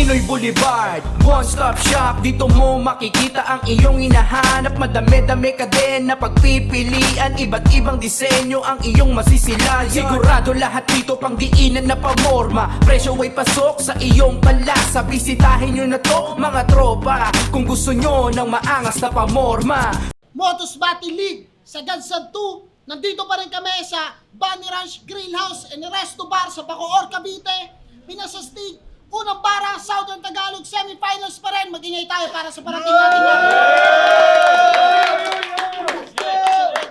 Pinoy Boulevard, one-stop shop. Dito mo makikita ang iyong hinahanap. Madami-dami ka din na pagpipilian. Iba't ibang disenyo ang iyong masisilayan. Sigurado lahat dito pang diinan na pamorma. Presyo ay pasok sa iyong panlasa. Bisitahin nyo na to mga tropa, kung gusto nyo ng maangas na pamorma. Motos Battle League sa Gansad 2. Nandito pa rin kami sa Bunny Ranch Grill House and Resto Bar sa Bacoor, Cavite. Pinasastig, unang para, Southern Tagalog, semifinals pa rin. Mag-ingay tayo para sa parating natin.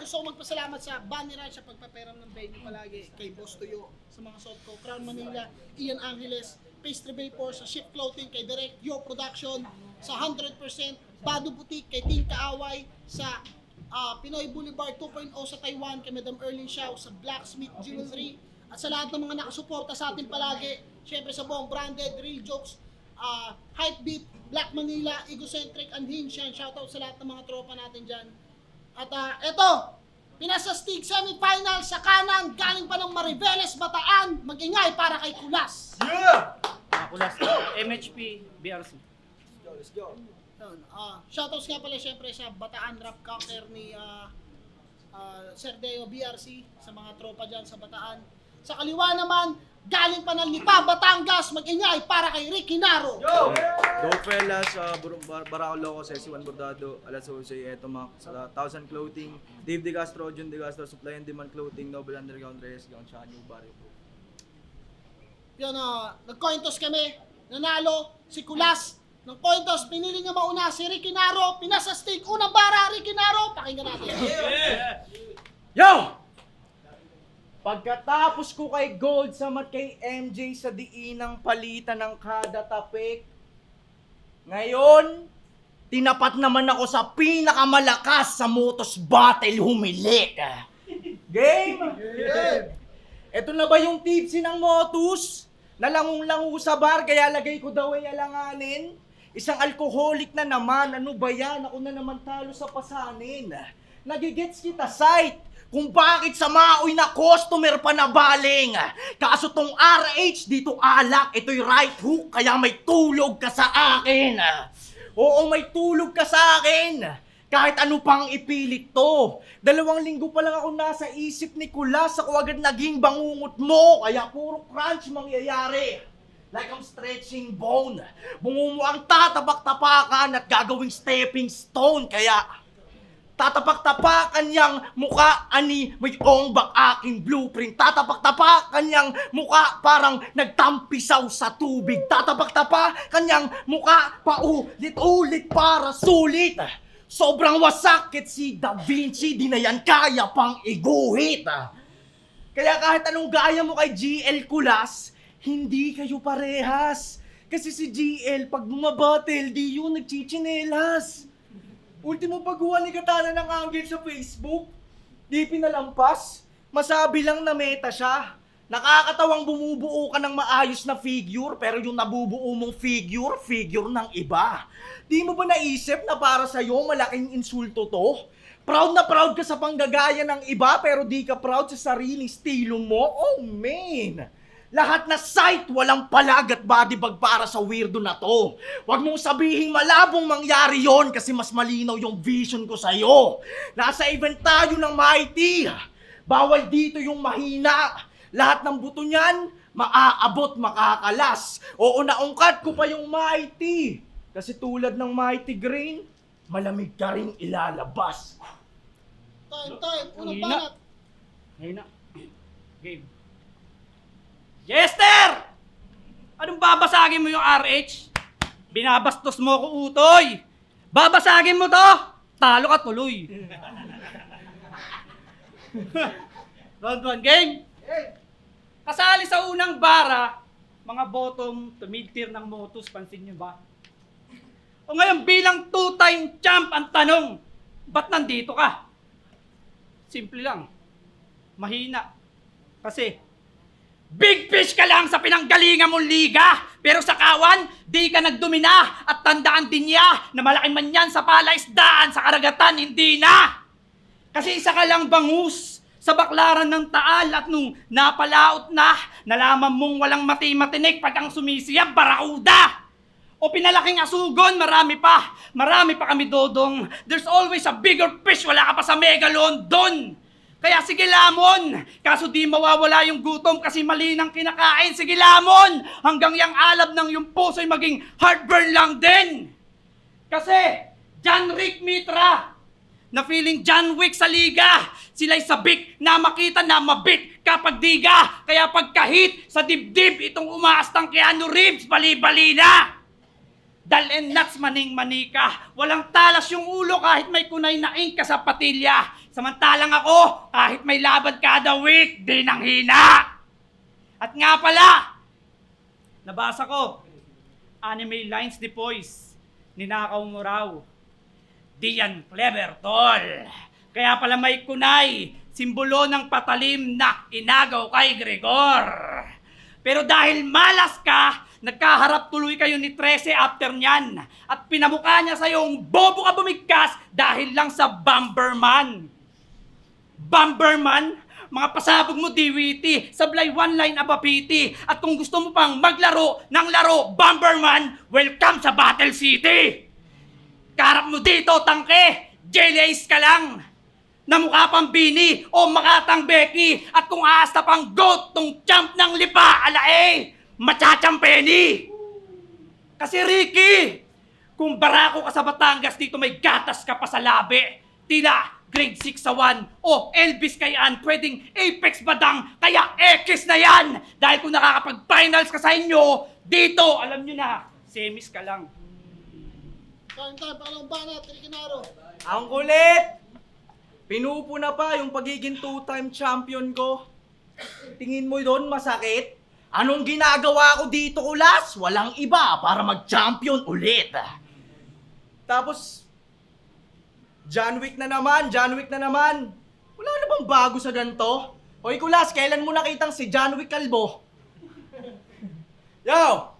Gusto ko magpasalamat sa Bunny Ranch sa pagpaperam ng venue palagi. Kay Boss Tuyo, sa mga suot ko, Crown Manila, Ian Angeles, Pastry Vapor, sa Ship Clothing, kay Direct Yo Production, sa 100%, Bado Boutique, kay Team Kaaway, sa Pinoy Boulevard 2.0 sa Taiwan, kay Madam Erling Xiao, sa Blacksmith Jewelry, at sa lahat ng mga nakasuporta sa atin palagi, syempre sa buong branded, Real Jokes, Hypebeat, Black Manila, Egocentric, and Hinge, yan. Shoutout sa lahat ng mga tropa natin dyan. At eto, pinasastig semifinal sa kanan, galing pa ng Mariveles, Bataan, mag-ingay para kay Kulas. Kulas, MHP, BRC. Let's go. Shoutouts nga pala syempre sa Bataan Rap Counter ni Sir Deo BRC, sa mga tropa dyan sa Bataan. Sa kaliwa naman, galing pa ng Lipa, Batangas, mag-ingay para kay Ricky Naro. Go fellas, Barako Loco, Sexy One Bordado, Alas Jose, Eto Mac, sa 1000 Clothing, Dave De Castro, Jun De Castro, Supply and Demand Clothing, Noble Underground, Reyes Gang, tsaka New Barrio po. Yan, nag-coin toss kami, nanalo si Kulas ng coin toss, pinili nga mauna si Ricky Naro, pinasastig, unang bara, Ricky Naro, pakinggan natin. Yo! Pagkatapos ko kay Gold sa mat kay MJ sa diinang palitan ng kada tapik, ngayon, tinapat naman ako sa pinakamalakas sa Motos Battle humilik. Game? Ito na ba yung tipsy ng Motus? Nalangung-langu sa bar kaya lagay ko daw ay alanganin? Isang alcoholic na naman, ano ba yan? Ako na naman talo sa pasanin. Nagigets kita sight kung bakit sa maoy na customer pa na baling. Kaso tong RH dito alak, ito'y right hook, kaya may tulog ka sa akin. Oo, may tulog ka sa akin. Kahit ano pang ipilit to. 2 linggo pa lang ako nasa isip ni Kulas, ako agad naging bangungot mo, kaya puro crunch mangyayari. Like I'm stretching bone. Bungo mo ang tatabak-tapakan at gagawing stepping stone, kaya tatapak-tapakan niyang mukha ani may ongbak aking blueprint. Tatapak-tapakan niyang mukha parang nagtampisaw sa tubig. Tatapak-tapakan niyang mukha paulit-ulit para sulit. Sobrang wasakit si Da Vinci, di na yan kaya pang iguhit. Kaya kahit anong gaya mo kay GL Kulas, hindi kayo parehas. Kasi si GL pag bumabattle, di yun nagchichinelas. Ultimo pagkuha ni Katana ng angle sa Facebook, di pinalampas, masabi lang na meta siya. Nakakatawang bumubuo ka ng maayos na figure, pero yung nabubuo mong figure ng iba. Di mo ba naisip na para sa'yo malaking insulto to? Proud na proud ka sa panggagaya ng iba, pero di ka proud sa sariling estilo mo? Oh man! Lahat na site, walang palag at body bag para sa weirdo na to. Huwag mong sabihing malabong mangyari yon kasi mas malinaw yung vision ko sa'yo. Nasa event tayo ng Mighty. Bawal dito yung mahina. Lahat ng buto niyan, maaabot, makakalas. Oo, naungkat ko pa yung Mighty. Kasi tulad ng Mighty Grain, malamig ka rin ilalabas. Time, unang banat. Ngayon na. Game. Jester! Anong babasagin mo yung RH? Binabastos mo ko utoy! Babasagin mo to! Talo ka tuloy! Round 1 game! Kasali sa unang bara, mga bottom to mid-tier ng Motus, pansin nyo ba? O ngayon bilang 2-time champ ang tanong, ba't nandito ka? Simple lang, mahina. Kasi, big fish ka lang sa pinanggalingan mong liga, pero sa kawan, di ka nagdumina at tandaan din niya na malaki man yan sa palaisdaan, sa karagatan, hindi na! Kasi isa ka lang bangus sa baklaran ng Taal at nung napalaot na, nalaman mong walang mati-matinik pag ang sumisiyab, barakuda! o pinalaking asugon, marami pa. Marami pa kami, Dodong. There's always a bigger fish, wala ka pa sa Megalodon. Kaya sige lamon, kaso di mawawala yung gutom kasi mali ng kinakain. Sige lamon, hanggang yung alab ng yung puso'y maging heartburn lang din. Kasi, John Rick Mitra, na feeling John Wick sa liga. Sila'y sabik na makita na mabit kapag diga. Kaya pagkahit sa dibdib, itong umaastang Keanu Reeves, bali-bali na. Dal and nuts maning-manika. Walang talas yung ulo kahit may kunay na ink ka sa patilya. Samantalang ako, kahit may laban kada week, di nang hina. At nga pala, nabasa ko, anime lines ni Poise, ninakaw mo raw. Di yan clever, tol. Kaya pala may kunay, simbolo ng patalim na inagaw kay Gregor. Pero dahil malas ka, nagkaharap tuloy kayo ni 13 after nyan. At pinamukha niya sa'yong bobo ka bumigkas dahil lang sa Bomberman. Bomberman? Mga pasabog mo, DWT. Sablay one line abapiti. At kung gusto mo pang maglaro ng laro, Bomberman, welcome sa Battle City. Karap mo dito, tangke! Jellies ka lang! Na mukha pang Bini o Makatang Becky at kung aasta pang goat tong champ ng lipa, alae! Machachampeni! Kasi Ricky, kung barako ka sa Batangas dito may gatas ka pa sa labi. Tila grade 6 sa 1 o Elvis kayan, pwedeng Apex badang, kaya X na yan! Dahil kung nakakapag-finals ka sa inyo, dito, alam nyo na, semis ka lang. Kain tayo, pangalawang banat, Rikinaro. Ang kulit! Pinupuna pa yung pagiging two-time champion ko. Tingin mo doon masakit? Anong ginagawa ko dito, Kulas? Walang iba para mag-champion ulit. Tapos, John Wick na naman. Wala na bang bago sa ganito? Hoy, Kulas, kailan mo nakitang si John Wick kalbo? Yo!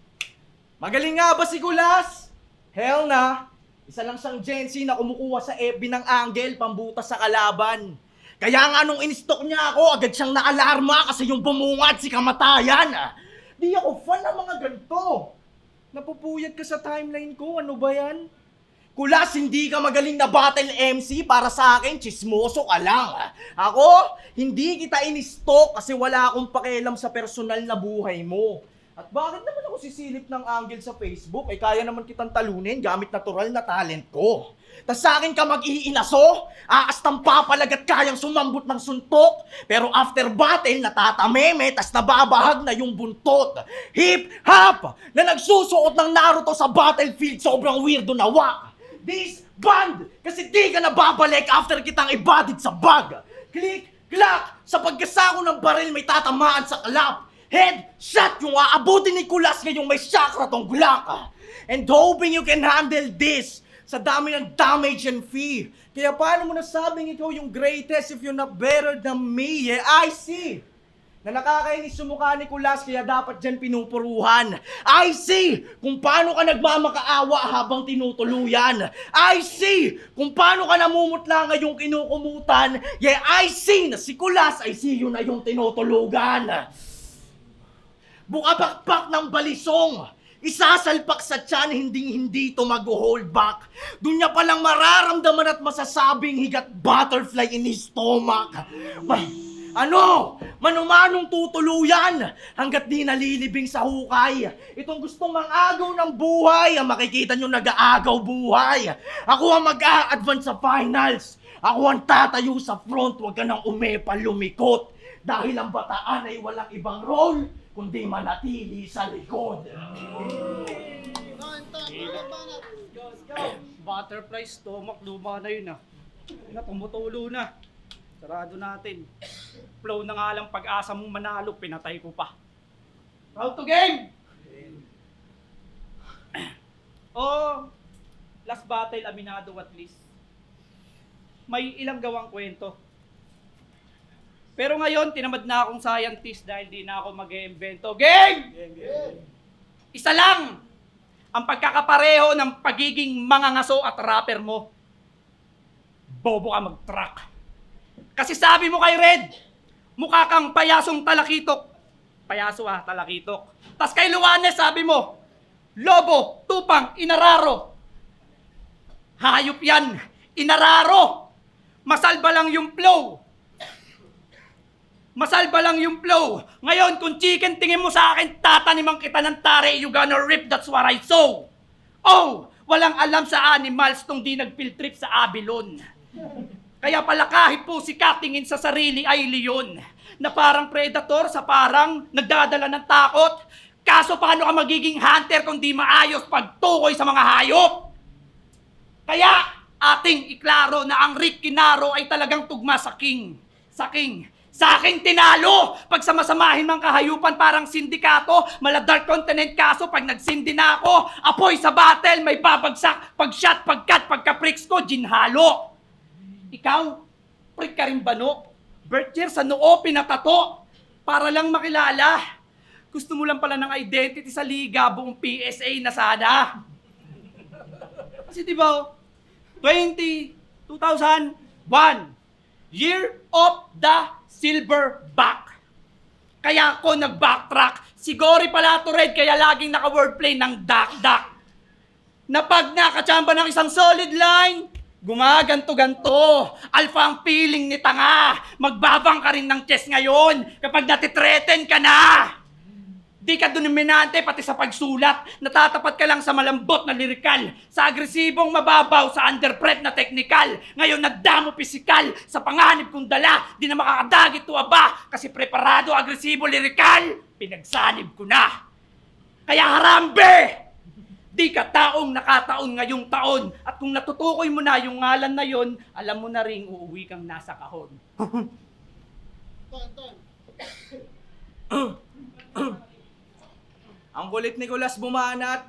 Magaling nga ba si Kulas? Hell na! Isa lang siyang Gen Z na kumukuha sa FB ng angle pambutas sa kalaban. Kaya nga nung in-stock niya ako, agad siyang naalarma kasi yung bumungad si kamatayan. Di ako fan ng mga ganito. Napupuyat ka sa timeline ko, ano ba yan? Kulas, hindi ka magaling na battle MC para sa akin, chismoso ka lang. Ako, hindi kita in-stock kasi wala akong pakialam sa personal na buhay mo. At bakit naman ako sisilip ng angle sa Facebook? Eh kaya naman kitang talunin gamit natural na talent ko. Tas sa akin ka mag-iinaso, aastang papalag at kayang sumambot ng suntok. Pero after battle, natatameme, tas nababahag na yung buntot. Hip-hop! Na nagsusuot ng Naruto sa battlefield, sobrang weirdo na wak. This band! Kasi di ka nababalik after kitang ibadid sa bag. Click-clack! Sa pagkasako ng baril may tatamaan sa kalap. Headshot yung aabutin ni Kulas ngayong may chakra tong gulak. And hoping you can handle this sa dami ng damage and fee. Kaya paano mo nasabing ikaw yung greatest if you're not better than me? Yeah, I see na nakakainis yung mukha ni Kulas kaya dapat dyan pinupuruhan. I see kung paano ka nagmamakaawa habang tinutuluyan. I see kung paano ka namumutla ngayong kinukumutan. Yeah, I see na si Kulas ay see yun na yung tinutulugan. Bukabakbak ng balisong, isasalpak sa tiyan, hindi to mag-hold back. Doon niya palang mararamdaman at masasabing he got butterfly in his stomach. Manumanong tutuluyan hanggat di nalilibing sa hukay. Itong gustong mang-agaw ng buhay, ang makikita nyo nag-aagaw buhay. Ako ang mag-a-advance sa finals. Ako ang tatayo sa front, huwag ka nang umepal lumikot. Dahil ang bataan ay walang ibang role, kundi manatili sa likod. Kain tayo, pangalawang banat. Butterfly stomach, luma na yun tumutulo na. Sarado natin. Flow na nga lang pag-asa mong manalo, pinatay ko pa. Round to game! Last battle, aminado at least. May ilang gawang kwento. Pero ngayon, tinamad na akong scientist dahil di na ako mag-iimbento. Game! Isa lang ang pagkakapareho ng pagiging mangangaso at rapper mo. Bobo ka mag-track. Kasi sabi mo kay Red, mukha kang payasong talakitok. Payaso talakitok. Tas kay Luanes sabi mo, Lobo, Tupang, Inararo. Hayop yan, Inararo. Masalba lang yung flow. Masalba lang yung flow. Ngayon, kung chicken tingin mo sa akin, tatanimang kita ng tare, you gonna rip, that's what I saw. Oh, walang alam sa animals tong di nag-field trip sa Abilon. Kaya pala kahit po si tingin sa sarili ay leon, na parang predator sa parang nagdadala ng takot. Kaso paano ka magiging hunter kung di maayos pagtukoy sa mga hayop? Kaya ating iklaro na ang Rick Kinaro ay talagang tugma sa king. Sa akin tinalo! Pag samasamahin mang kahayupan parang sindikato, mala Dark Continent kaso pag nagsindi na ako, apoy sa battle, may babagsak, pag shot, pagkat, pagka-pricks ko, ginhalo. Ikaw, prick ka rin ba no? Birth year sa noo, pinatato, para lang makilala. Gusto mo lang pala ng identity sa liga, buong PSA na sana. Kasi diba, 2001, Year of the Silverback. Kaya ako nag-backtrack. Si Gory pala to red, kaya laging naka-wordplay ng dak-dak. Na pag nakachamba ng isang solid line, gumaganto-ganto. Alpha ang feeling ni tanga. Magbabang ka rin ng chest ngayon kapag natitreaten ka na. Di ka dominante pati sa pagsulat. Natatapat ka lang sa malambot na lirikal. Sa agresibong mababaw, sa underprep na teknikal. Ngayon nagdamo pisikal. Sa panganib kong dala, di na makakadagit tuwaba. Kasi preparado, agresibo, lirikal. Pinagsanib ko na. Kaya harambe! Di ka taong nakataon ngayong taon. At kung natutukoy mo na yung ngalan na yon, alam mo na ring uuwi kang nasa kahon. Ton. Ang kulit ni Kulas bumanat.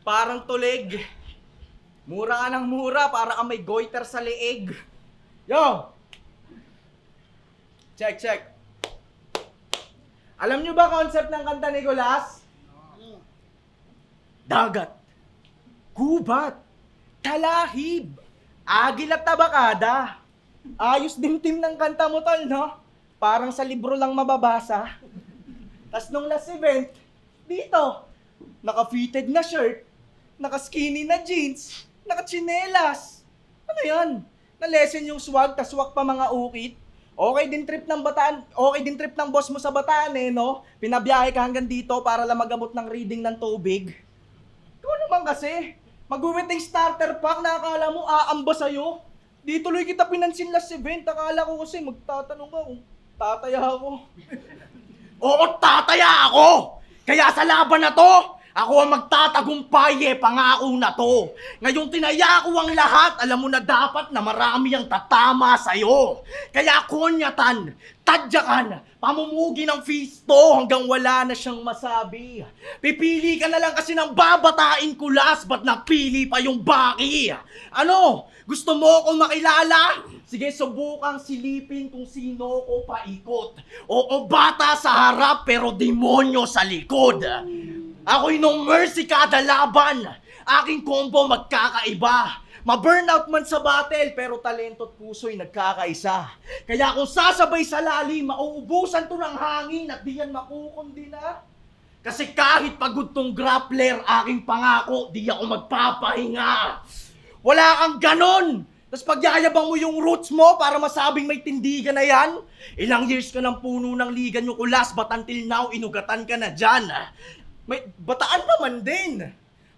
Parang tulig. Mura ka ng mura, para ka may goiter sa leeg. Yo! Check. Alam nyo ba concept ng kanta ni Kulas? Ano? Dagat, gubat, talahib, agil at tabakada. Ayos din team ng kanta mo, tol, no? Parang sa libro lang mababasa. Tas nung last event, dito, naka-fitted na shirt, naka-skinny na jeans, naka-chinelas. Ano yan? Na-lesson yung swag, tas swag pa mga ukit. Okay din trip ng Bataan, okay din trip ng boss mo sa Bataan eh, no? Pinabiyahe ka hanggang dito para lang magamot ng reading ng tubig. Ikaw naman kasi, mag-wedding starter pack na akala mo aamba sa'yo. Di tuloy kita pinansin last event, akala ko kasi magtatanong ka kung tataya ako. Oo, tataya ako! Kaya sa laban na to, ako ang magtatagumpay pangako na to. Ngayong tinaya ko ang lahat, alam mo na dapat na marami ang tatama sa'yo. Kaya kunyatan, tadyakan, pamumugi ng fisto hanggang wala na siyang masabi. Pipili ka na lang kasi ng babatain Kulas, ba't napili pa yung baki? Ano? Gusto mo akong makilala? Sige, subukang silipin kung sino ko paikot. Oo, bata sa harap pero demonyo sa likod. Ako'y no mercy kada laban. Aking combo magkakaiba. Ma-burnout man sa battle pero talento at puso'y nagkakaisa. Kaya kung sasabay sa lalim, mauubusan to ng hangin at di yan makukundi na. Kasi kahit pagod tong grappler, aking pangako, di ako magpapahinga. Wala kang ganon! Tapos pagyayabang mo yung roots mo para masabing may tindigan na yan. Ilang years ka ng puno ng ligan yung Kulas, but until now, inugatan ka na dyan. May Bataan pa man din.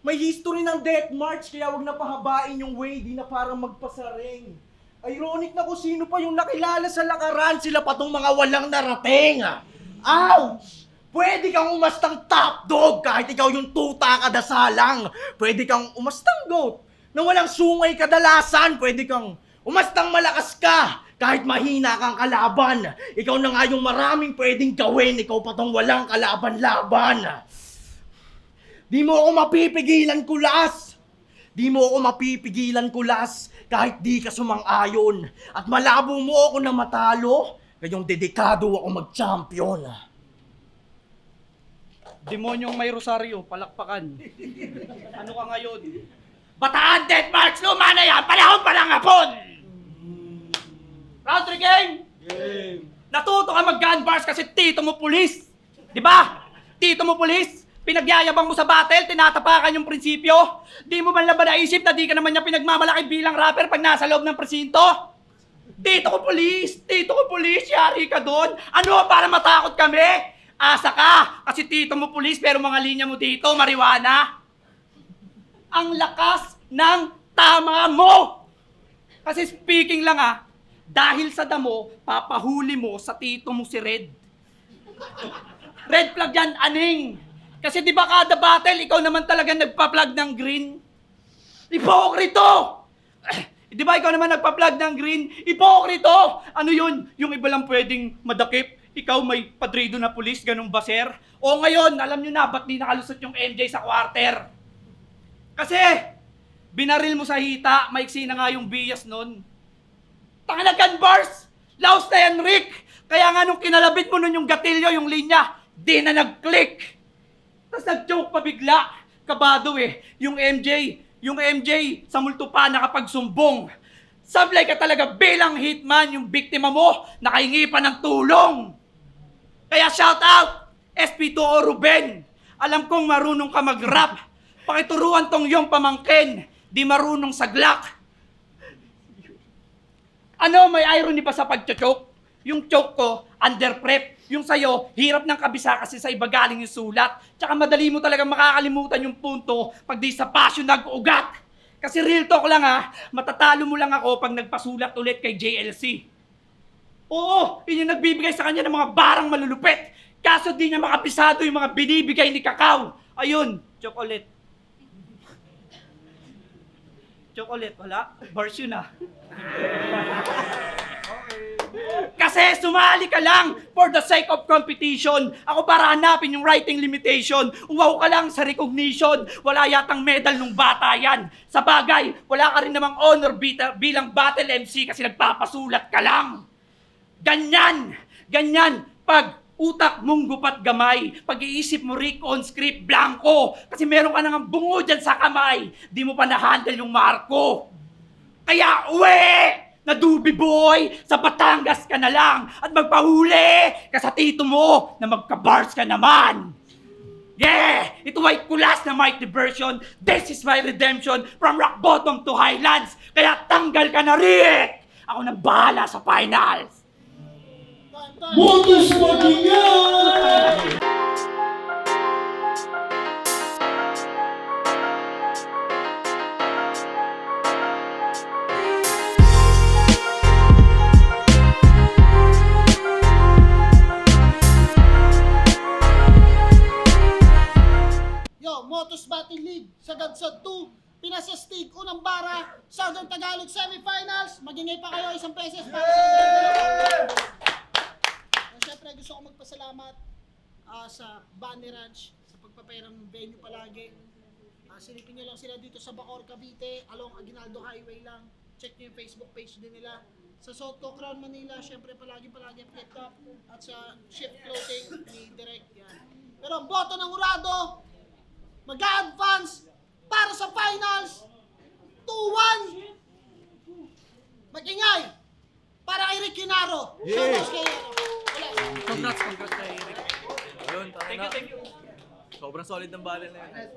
May history ng death march, kaya wag na pahabain yung way, di na parang magpasaring. Ironic na kung sino pa yung nakilala sa lakaran, sila pa tong mga walang narating. Ouch! Pwede kang umastang top dog kahit ikaw yung tuta kadasalang. Pwede kang umastang goat na walang sungay kadalasan. Pwede kang umastang malakas ka kahit mahina kang kalaban. Ikaw na nga yung maraming pwedeng gawin, ikaw pa tong walang kalaban-laban. Di mo ako mapipigilan, Kulas. Di mo ako mapipigilan, Kulas, kahit di ka sumang-ayon. At malabo mo ako na matalo, ngayong dedikado ako mag-champion. Demonyong may rosaryo, palakpakan. Ano ka ngayon? Bataan Death March, luma na yan! Panahon pa ng hapon! Round 3 game! Natuto ka mag-gun bars kasi tito mo pulis! Di ba? Tito mo pulis! Pinagyayabang mo sa battle, tinatapakan yung prinsipyo. Di mo man lang ba naisip na di ka naman niya pinagmamalaki bilang rapper pag nasa loob ng presinto? Tito ko pulis, yari ka doon. Ano, para matakot kami? Asa ka, kasi tito mo pulis pero mga linya mo dito, marijuana. Ang lakas ng tama mo! Kasi speaking lang dahil sa damo, papahuli mo sa tito mo si Red. Red flag yan, aning. Kasi di ba kada battle, ikaw naman talaga nagpa-plug ng green? Ipokrito! Di ba ikaw naman nagpa-plug ng green? Ipokrito! Ano yun? Yung iba lang pwedeng madakip. Ikaw may padrido na pulis, ganun ba, sir? O ngayon, alam nyo na, ba't di nakalusot yung MJ sa quarter? Kasi, binaril mo sa hita, maiksi na nga yung bias nun. Tanga na gun bars! Laos na yan, Rick! Kaya nga nung kinalabit mo nun yung gatilyo, yung linya, di na nag-click! Tapos nag-joke pa bigla. Kabado Yung MJ, sa multo pa nakapagsumbong. Sablay ka talaga bilang hitman, yung biktima mo, nakahingi pa ng tulong. Kaya shout out, SP2O Ruben. Alam kong marunong ka mag-rap. Pakituruan tong yung pamangkin, di marunong sa Glock. Ano, may irony pa sa pag-choke? Yung choke ko, under prep. Yung sayo, hirap ng kabisa kasi sa iba galing yung sulat. Tsaka madali mo talaga makakalimutan yung punto pag di sa passion nag-ugat. Kasi real talk lang matatalo mo lang ako pag nagpasulat ulit kay JLC. Oo, yun yung nagbibigay sa kanya ng mga barang malulupit. Kaso di niya makapisado yung mga binibigay ni Kakao. Ayun, chocolate. Chocolate, wala? Bars yun Kasi sumali ka lang for the sake of competition. Ako para hanapin yung writing limitation. Uwaw ka lang sa recognition. Wala yatang medal nung bata yan. Sa bagay, wala ka rin namang honor bilang battle MC kasi nagpapasulat ka lang. Ganyan, pag utak mong gupat gamay, pag-iisip mo Rick on script blanco, kasi meron ka nang bungo dyan sa kamay, di mo pa na-handle yung marko. Kaya uwi! Nadubi boy, sa Batangas ka na lang at magpahuli ka sa tito mo na magka-bars ka naman. Yeah! Ito ay kulas na mic diversion. This is my redemption from rock bottom to highlands. Kaya tanggal ka na Rick! Ako nang bahala sa finals. Motos Magingay! Motos Batting League, Sagadsad 2, Pinasastig, unang bara, Southern Tagalog Semifinals. Magingay pa kayo isang pesos para sa Siyempre gusto ko magpasalamat sa Bunny Ranch sa pagpapairam ng venue palagi. Silipin nyo lang sila dito sa Bacoor, Cavite, along Aguinaldo Highway lang. Check nyo yung Facebook page din nila. Sa Sotco Crown Manila, syempre palagi flip top. At sa Shift Clothing ni Direk yan. Pero ang boto ng Urado, mag-a-advance para sa finals 2-1. Magingay para kay Rick Kinaro. Shoutouts kay Congrats kay Rick. Ayun, Thank you. sobrang solid ng battle na yun.